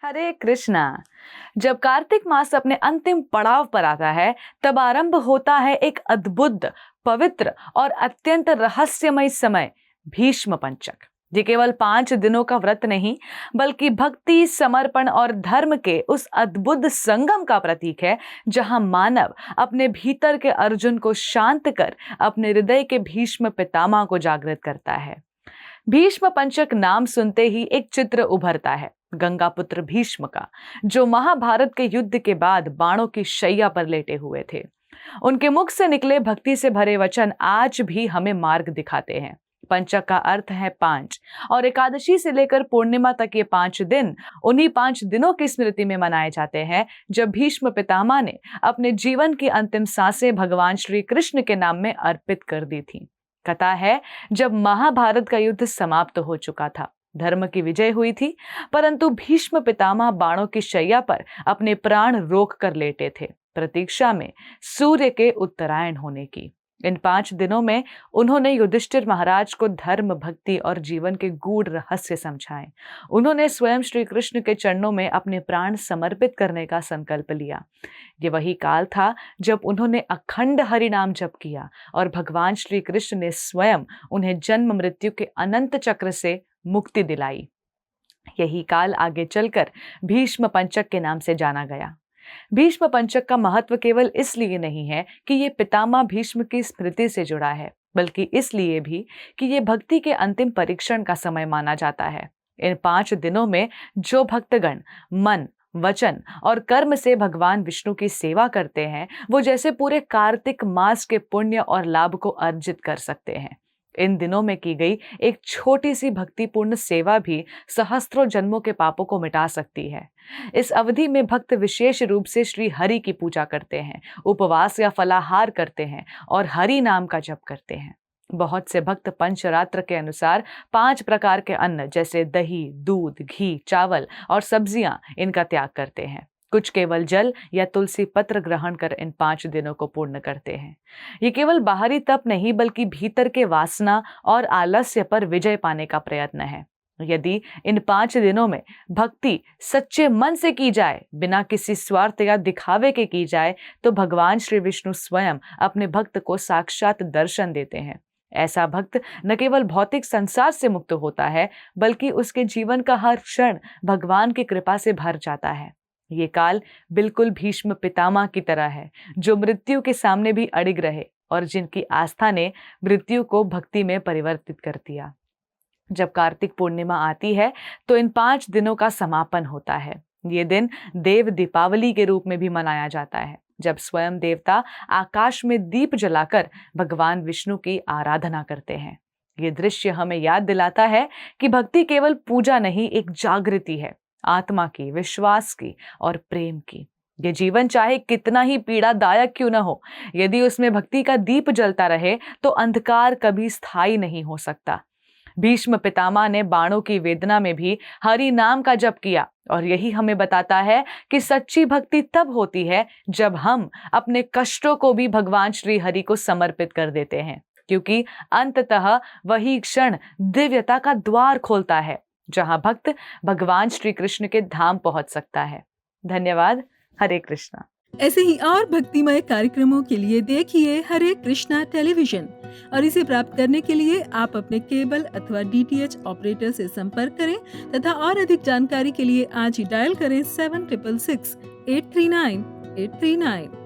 हरे कृष्णा। जब कार्तिक मास अपने अंतिम पड़ाव पर आता है, तब आरंभ होता है एक अद्भुत, पवित्र और अत्यंत रहस्यमय समय, भीष्म पंचक। ये केवल 5 दिनों का व्रत नहीं, बल्कि भक्ति, समर्पण और धर्म के उस अद्भुत संगम का प्रतीक है, जहां मानव अपने भीतर के अर्जुन को शांत कर अपने हृदय के भीष्म पितामह को जागृत करता है। भीष्म पंचक नाम सुनते ही एक चित्र उभरता है, गंगा पुत्र भीष्म का, जो महाभारत के युद्ध के बाद बाणों की शैया पर लेटे हुए थे। उनके मुख से निकले भक्ति से भरे वचन आज भी हमें मार्ग दिखाते हैं। पंचक का अर्थ है 5, और एकादशी से लेकर पूर्णिमा तक ये 5 दिन उन्हीं 5 दिनों की स्मृति में मनाए जाते हैं, जब भीष्म पितामह ने अपने जीवन की अंतिम सांसें भगवान श्री कृष्ण के नाम में अर्पित कर दी थी। कथा है, जब महाभारत का युद्ध समाप्त हो चुका था, धर्म की विजय हुई थी, परंतु भीष्म पितामह बाणों की शैया पर अपने प्राण रोक कर लेटे थे, प्रतीक्षा में सूर्य के उत्तरायण होने की। इन 5 दिनों में उन्होंने युधिष्ठिर महाराज को धर्म, भक्ति और जीवन के गूढ़ रहस्य समझाए। उन्होंने स्वयं श्री कृष्ण के चरणों में अपने प्राण समर्पित करने का संकल्प लिया। ये वही काल था जब उन्होंने अखंड हरि नाम जप किया और भगवान श्री कृष्ण ने स्वयं उन्हें जन्म मृत्यु के अनंत चक्र से मुक्ति दिलाई। यही काल आगे चलकर भीष्म पंचक के नाम से जाना गया। भीष्म पंचक का महत्व केवल इसलिए नहीं है कि ये पितामह भीष्म की स्मृति से जुड़ा है, बल्कि इसलिए भी कि ये भक्ति के अंतिम परीक्षण का समय माना जाता है। इन 5 दिनों में जो भक्तगण मन, वचन और कर्म से भगवान विष्णु की सेवा करते हैं, वो जैसे पूरे कार्तिक मास के पुण्य और लाभ को अर्जित कर सकते हैं। इन दिनों में की गई एक छोटी सी भक्तिपूर्ण सेवा भी सहस्त्रों जन्मों के पापों को मिटा सकती है। इस अवधि में भक्त विशेष रूप से श्री हरि की पूजा करते हैं, उपवास या फलाहार करते हैं और हरि नाम का जप करते हैं। बहुत से भक्त पंचरात्र के अनुसार 5 प्रकार के अन्न जैसे दही, दूध, घी, चावल और सब्जियां इनका त्याग करते हैं। कुछ केवल जल या तुलसी पत्र ग्रहण कर इन 5 दिनों को पूर्ण करते हैं। ये केवल बाहरी तप नहीं, बल्कि भीतर के वासना और आलस्य पर विजय पाने का प्रयत्न है। यदि इन 5 दिनों में भक्ति सच्चे मन से की जाए, बिना किसी स्वार्थ या दिखावे के की जाए, तो भगवान श्री विष्णु स्वयं अपने भक्त को साक्षात दर्शन देते हैं। ऐसा भक्त न केवल भौतिक संसार से मुक्त होता है, बल्कि उसके जीवन का हर क्षण भगवान की कृपा से भर जाता है। ये काल बिल्कुल भीष्म पितामह की तरह है, जो मृत्यु के सामने भी अडिग रहे और जिनकी आस्था ने मृत्यु को भक्ति में परिवर्तित कर दिया। जब कार्तिक पूर्णिमा आती है, तो इन 5 दिनों का समापन होता है। ये दिन देव दीपावली के रूप में भी मनाया जाता है, जब स्वयं देवता आकाश में दीप जलाकर भगवान विष्णु की आराधना करते हैं। ये दृश्य हमें याद दिलाता है कि भक्ति केवल पूजा नहीं, एक जागृति है, आत्मा की, विश्वास की और प्रेम की। ये जीवन चाहे कितना ही पीड़ादायक क्यों न हो, यदि उसमें भक्ति का दीप जलता रहे, तो अंधकार कभी स्थायी नहीं हो सकता। भीष्म पितामह ने बाणों की वेदना में भी हरि नाम का जप किया, और यही हमें बताता है कि सच्ची भक्ति तब होती है जब हम अपने कष्टों को भी भगवान श्री हरि को समर्पित कर देते हैं, क्योंकि अंततः वही क्षण दिव्यता का द्वार खोलता है, जहां भक्त भगवान श्री कृष्ण के धाम पहुंच सकता है। धन्यवाद। हरे कृष्णा। ऐसे ही और भक्तिमय कार्यक्रमों के लिए देखिए हरे कृष्णा टेलीविजन, और इसे प्राप्त करने के लिए आप अपने केबल अथवा DTH ऑपरेटर से संपर्क करें तथा और अधिक जानकारी के लिए आज ही डायल करें 7666 839 839।